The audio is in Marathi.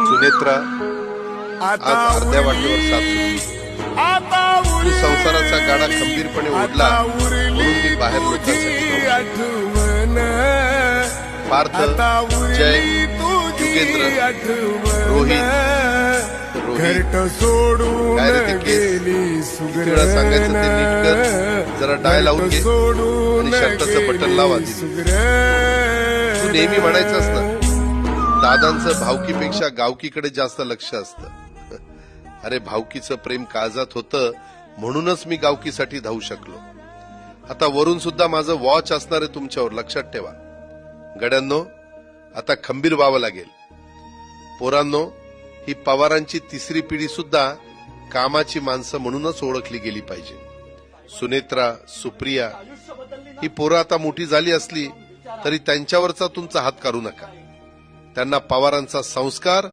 सुनेत्रा आज अर्ध्या वाटेवर साथ सुटली. तू संसाराचा गाडा खंबीरपणे ओढला म्हणून मी बाहेर लोकांसाठी पार्थ, जय, युगेंद्र, रोहित काय रे ते केस किती वेळा सांगायचं ते नीट कर, जरा डायल आउट घे आणि शर्टाचं बटन लावा. तू नेहमी म्हणायचंस ना दादांचं भावकीपेक्षा गावकीकडे जास्त लक्ष असतं. अरे भावकीचं प्रेम काळजात होतं म्हणूनच मी गावकीसाठी धावू शकलो. आता वरून सुद्धा माझं वॉच असणार आहे तुमच्यावर, लक्षात ठेवा. गड्यांनो आता खंबीर व्हावं लागेल. पोरांनो ही पवारांची तिसरी पिढी सुद्धा कामाची माणसं म्हणूनच ओळखली गेली पाहिजे. सुनेत्रा, सुप्रिया ही पोरं आता मोठी झाली असली तरी त्यांच्यावरचा तुमचा हात काढू नका. त्यांना पवारांचा संस्कार